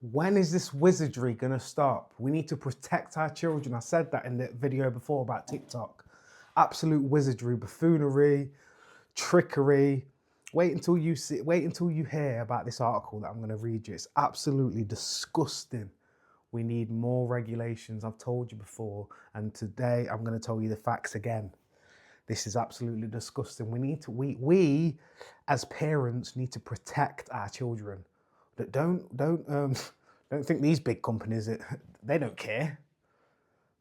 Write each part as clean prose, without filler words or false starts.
When is this wizardry gonna stop? We need to protect our children. I said that in the video before about TikTok. Absolute wizardry, buffoonery, trickery. Wait until you hear about this article that I'm gonna read you. It's absolutely disgusting. We need more regulations. I've told you before, and today I'm gonna tell you the facts again. This is absolutely disgusting. We as parents need to protect our children. Don't think these big companies they don't care.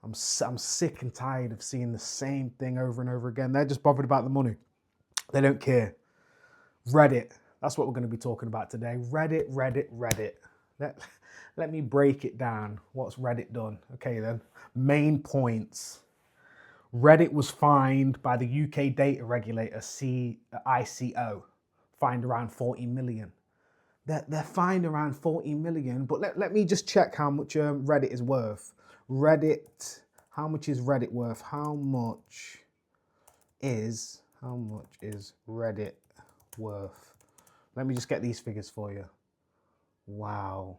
I'm sick and tired of seeing the same thing over and over again. They're just bothered about the money. They don't care. Reddit. That's what we're going to be talking about today. Reddit. Let me break it down. What's Reddit done? Okay then. Main points. Reddit was fined by the UK data regulator ICO, fined around 40 million. They're fined around 40 million, but let me just check how much Reddit is worth. How much is Reddit worth? How much is Reddit worth? Let me just get these figures for you. Wow.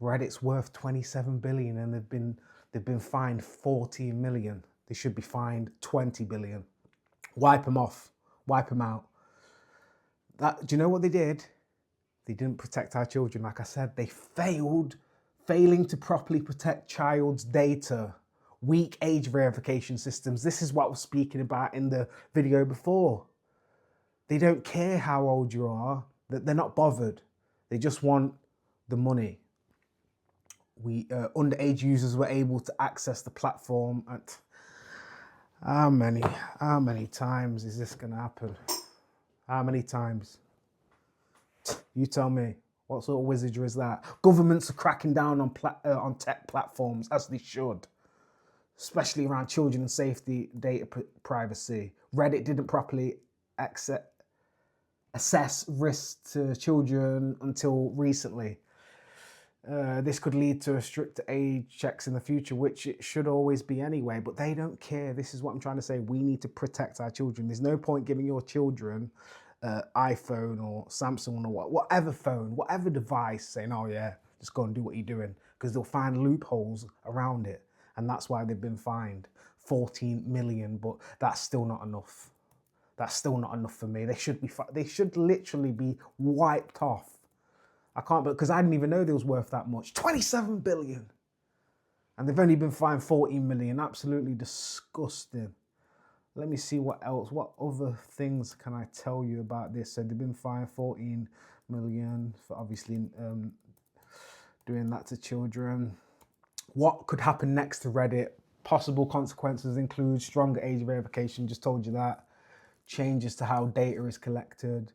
Reddit's worth 27 billion and they've been fined 14 million. They should be fined 20 billion. Wipe them off. Wipe them out. Do you know what they did? They didn't protect our children. Like I said, they failing to properly protect child's data. Weak age verification systems. This is what I was speaking about in the video before. They don't care how old you are. They're not bothered. They just want the money. Underage users were able to access the platform at how many times is this going to happen? How many times? You tell me. What sort of wizardry is that? Governments are cracking down on tech platforms, as they should, especially around children and safety, data privacy. Reddit didn't properly assess risks to children until recently. This could lead to a stricter age checks in the future, which it should always be anyway, but they don't care. This is what I'm trying to say. We need to protect our children. There's no point giving your children iPhone or Samsung or whatever phone, whatever device, saying, oh yeah, just go and do what you're doing, because they'll find loopholes around it. And that's why they've been fined 14 million, but that's still not enough. That's still not enough for me. They should literally be wiped off. I can't, because I didn't even know they was worth that much. 27 billion. And they've only been fined 14 million. Absolutely disgusting. Let me see what else. What other things can I tell you about this? So they've been fined 14 million for obviously doing that to children. What could happen next to Reddit? Possible consequences include stronger age verification. Just told you that. Changes to how data is collected.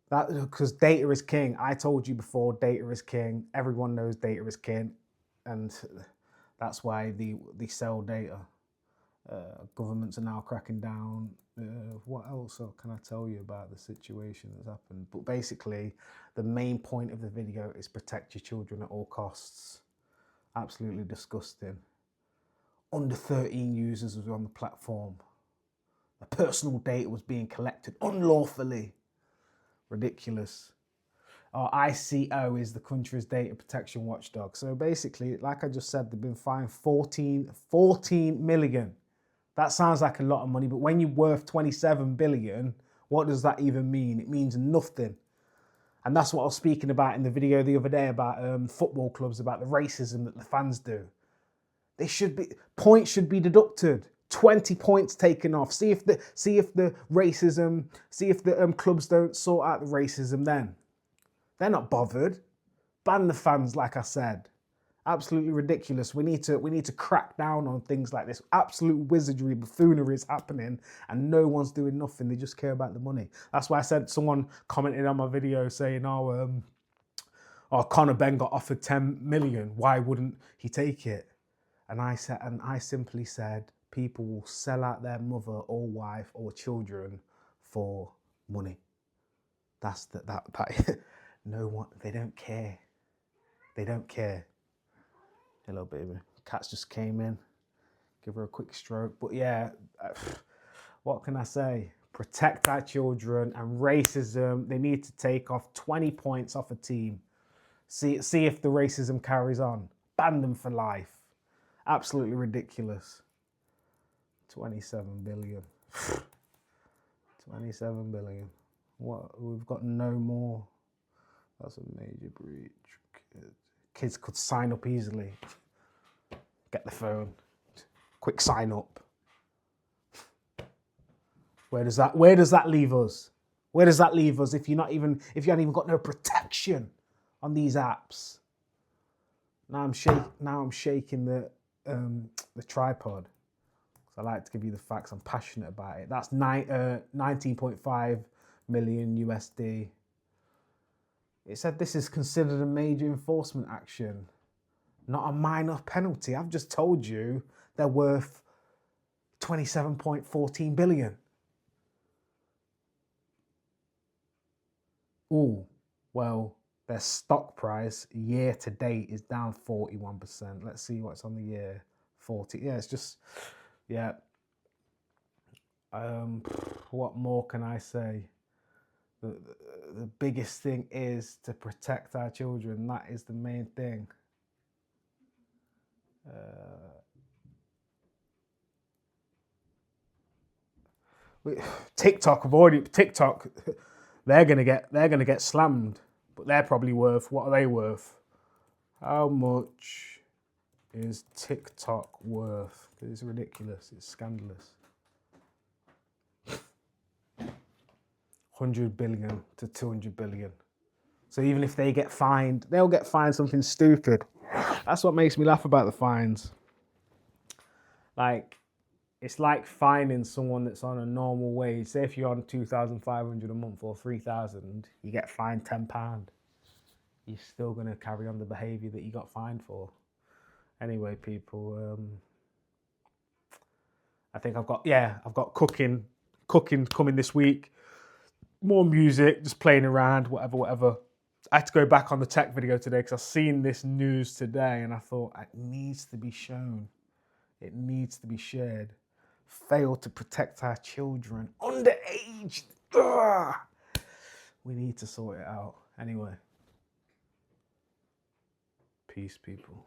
Because data is king. I told you before, data is king. Everyone knows data is king, and that's why they sell data. Governments are now cracking down. What else can I tell you about the situation that's happened? But basically, the main point of the video is protect your children at all costs. Absolutely disgusting. Under 13 users was on the platform. The personal data was being collected unlawfully. Ridiculous. Our ICO is the country's data protection watchdog. So basically, like I just said, they've been fined 14 million. That sounds like a lot of money, but when you're worth 27 billion, what does that even mean? It means nothing. And that's what I was speaking about in the video the other day about football clubs, about the racism that the fans do. Points should be deducted. 20 points taken off. See if the clubs don't sort out the racism then. They're not bothered. Ban the fans, like I said. Absolutely ridiculous. We need to crack down on things like this. Absolute wizardry, buffoonery is happening and no one's doing nothing. They just care about the money. That's why I said, someone commented on my video saying, Conor Benn got offered 10 million. Why wouldn't he take it? And I simply said, people will sell out their mother or wife or children for money. That's that no one, they don't care. They don't care. Hello, baby. Cats just came in. Give her a quick stroke. But yeah, what can I say? Protect our children, and racism, they need to take off 20 points off a team. See if the racism carries on. Ban them for life. Absolutely ridiculous. 27 billion. 27 billion. What? We've got no more. That's a major breach. Kids could sign up easily. Get the phone. Quick sign up. Where does that leave us? Where does that leave us if you haven't even got no protection on these apps? Now I'm shaking the tripod. I like to give you the facts. I'm passionate about it. That's 19.5 million USD. It said this is considered a major enforcement action, not a minor penalty. I've just told you they're worth 27.14 billion. Oh, well, their stock price year to date is down 41%. Let's see what's on the year. 40. Yeah, it's just, yeah. What more can I say? The biggest thing is to protect our children. That is the main thing. TikTok, they're gonna get slammed, but they're probably worth, what are they worth? How much is TikTok worth? It's ridiculous. It's scandalous. 100 billion to 200 billion. So even if they get fined, they'll get fined something stupid. That's what makes me laugh about the fines. Like, it's like fining someone that's on a normal wage. Say if you're on 2,500 a month or 3,000, you get fined £10. You're still going to carry on the behaviour that you got fined for. Anyway, people, I think I've got cooking coming this week. More music, just playing around, whatever. I had to go back on the tech video today because I've seen this news today and I thought it needs to be shown. It needs to be shared. Fail to protect our children. Underage. Ugh. We need to sort it out. Anyway. Peace, people.